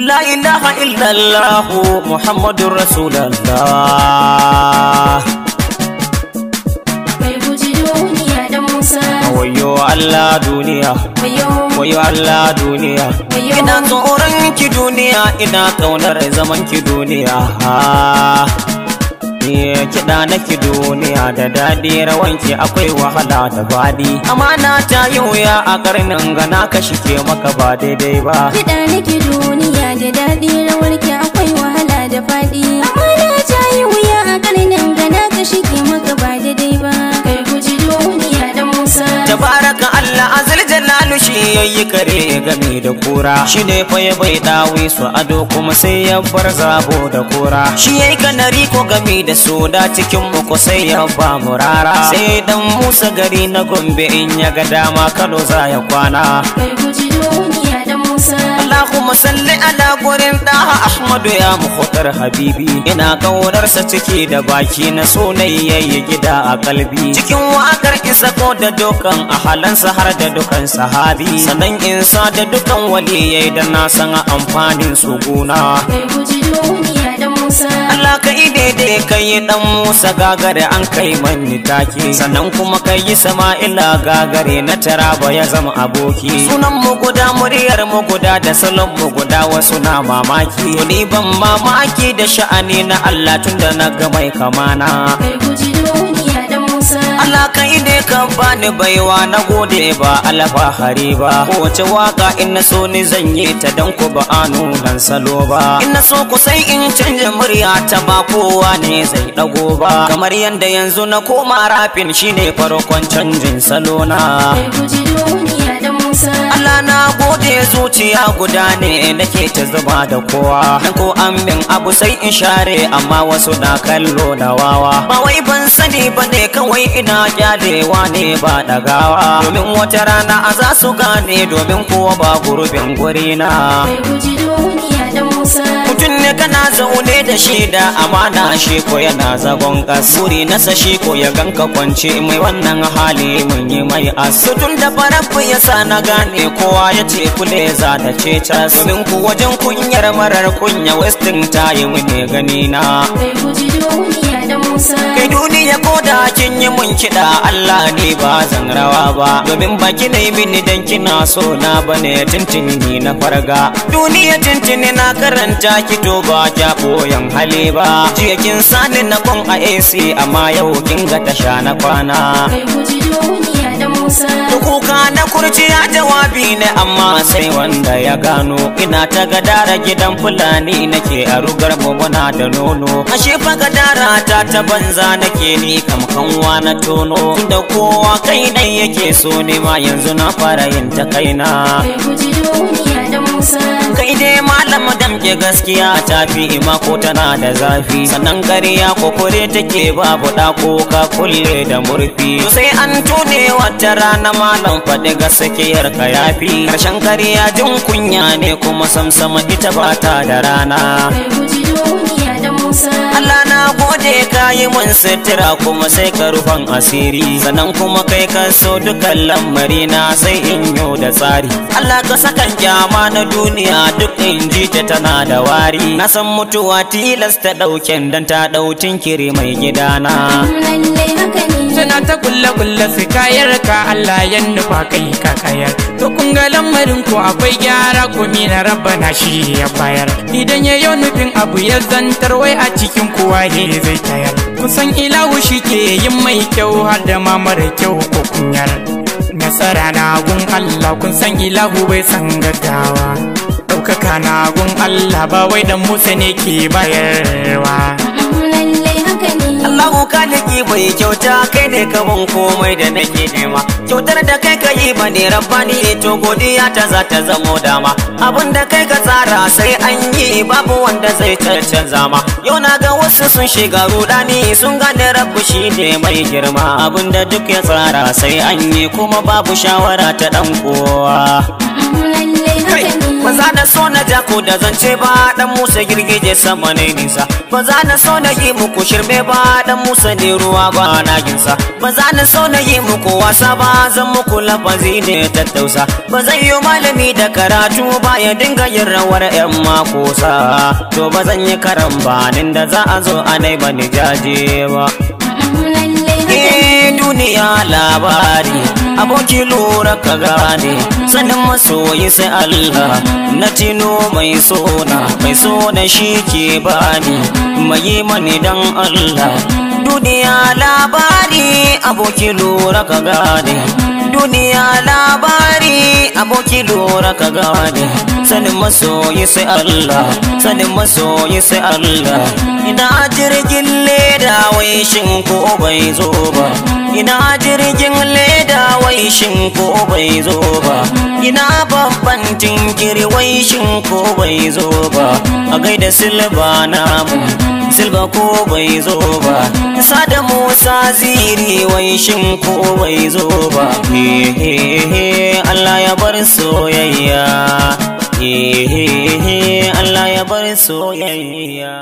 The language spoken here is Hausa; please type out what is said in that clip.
La ilaha illallah Muhammadur Rasulullah. Kai guji duniya da Musa. Wayo Allah duniya, wayo Allah duniya. Ina tsoron ki duniya, ina kaunar zaman ki duniya. Kiɗa naki duniya da daɗi, rawanki akwai wahala da baɗi. Amana ta yi wuya a karnin gana ka shike maka ba daidai ba. Kiɗa naki duniya da daɗi, rawarki akwai wahala da faɗi. Amana ta yi wuya a karnin gana ka shike maka ba daidai ba. Kai guji duniya da Musa. Tabaraka Allah azal jalalu shi yayi kare game da kura. Shi ne fa ya bai dawi su ado kuma sai ya bar zabo da kura. Shi yayi kanari ko game da soda cikin muku sai ya ba mu rara. Sai dan Musa gari na Gombe in ya ga dama Kano za ya kwana. Kai guji duniya da Musa. Allahumma salli ala gurin daha Ahmadu ya mukhtar habibi. Ina kaunarsa ciki da baki na so na yayi gida a kalbi. Cikin wakar isa ko da dukan ahalansa har da dukan sahabi. Sannan insa da dukan waliyai da na san amfanin su guna. Kai guji duniya da Musa. Allah ka daidai kai dan Musa gagare an kai mani take. Sannan kuma kai Sama'ila gagare na Taraba ya zama aboki. Sunan mu guda, muryar mu guda, da salon mu guda, wasu na mamaki. To ni ban mamaki da sha'ani na Allah tunda na ga mai kamana. Kai guji duniya da Musa. Allah kai ne ka bani baiwa, na gode ba alfahari ba. Kowace waka in na so ni zan yi ta dan ku ba anu dan salo ba. In na so ku sai in canja murya ta ba kowa ne zai dago ba. Kamar yanda yanzu na koma rafin shine farkon canjin salo na. Kai guji duniya da Musa. Allah na gode zuciya guda ne nake ta zuba da kowa. Dan ko an min abu sai in share amma wasu na kallo da wawa. Ba wai ban sani ba ne kawai ina kyalewa ne ba dagawa. Domin wata rana a za su gane domin kowa ba gurbin gurina. Kai guji duniya da Musa. Mutum ne kana zaune da shi da amana, shi ko yana zagon kasuri nasa, shi ko ya ganka kwance mai wannan hali mun yi mai asu. Tun da farafu ya sa na gane kowa ya ce kule za da ce cas. Domin ku wajen kunyar marar kunya westin ta yi mune gani na. Kai guji duniya da Musa. Kai duniya ko da kin yi mun kiɗa Allah ne ba zan rawa ba. Domin ba kina yi mini dan kina so na bane tintini na farga. Duniya tintini na karanta ki to ba ja boyan hali ba. Jiya kin sani na kon a AC amma yau kin ga tasha na kwana. Kai guji duniya da Musa. Kuka na kurciya jawabi ne amma sai wanda ya gano. Ina ta gadara gidan Fulani nake a rugar mu muna da nono. Ashe fa gadara ta banza nake ni kam kanwa na tono. Tunda kowa kai dai yake so ne ma yanzu na fara yin ta kaina. Kai guji duniya da Musa. Kai dai malam damke gaskiya ta fi ima ko tana da zafi. Sannan ƙarya ko kure take babu ɗako ka kulle da murfi. To sai an tone wata rana malam faɗi gaskiyar ka yafi. Karshen ƙarya jin kunya ne kuma samsama ita ba ta da rana. Kai guji duniya da Musa. Allah na gode ka yi mun sutura kuma sai ka rufan asiri. Sannan kuma kai ka so dukan lamari na sai in yo da tsari. Allah ka sakan kyama na duniya duk in ji ta tana da wari. Na san mutuwa tilasta ɗauken dan ta ɗau tinkiri mai gidana. Lallai haka ne. Suna ta kulle su kayar ka Allah ya nufa kai ka kayar. To kun ga lamarin ko akwai gyara ko na rabbana shi ya bayar. Idan ya yi nufin abu ya zantar wai a cikin kowa ne zai tayar. Kusan ilahu shi ke yin mai kyau har da ma mara kyau ko kunyar. Nasara na gun Allah kun san ilahu bai san gaggawa. Ɗaukaka na gun Allah ba wai dan Musa ne ke bayarwa. Lallai haka ne. Allahu kaliki bai kyauta kai ne ka ban komai da nake nema. Kyautar da kai ka yi bane rabbani to godiya ta za ta zamo dama. Abin da kai ka tsara sai an yi babu wanda zai canza ma. Yau na ga wasu sun shiga rudani sun gane rabbu shi ne mai girma. Abin da duk ya tsara sai an yi kuma babu shawara ta dan kowa. Lallai haka ne. ba za na so na ja ko da zance ba dan Musa girgije sama ne nisa ba za na so na yi muku shirme ba dan Musa ne ruwa ba na ginsa ba za na so na yi muku wasa ba zan muku lafazi ne tattausa ba zan yi malami da karatu ba ya dinga yin rawar yan makosa to ba zan yi karambanin da za a zo a nai ba ni jaje ba duniya labari aboki lura ka gane sanin masoyi sai Allah na tino mai sona shi ke bani mai mani dan Allah duniya labari aboki lura ka gane duniya labari aboki lura ka gane sanin masoyi sai Allah sanin masoyi sai Allah ina jirgin leda wai shin ko bai zo ba ina jirgin leda wai shin ko bai zo ba ina babban tinkiri wai shin ko bai zo ba a gaida silba namu silba ko bai zo ba sada Musa ziri wai shin ko bai zo ba Allah ya bar soyayya Allah ya bar soyayya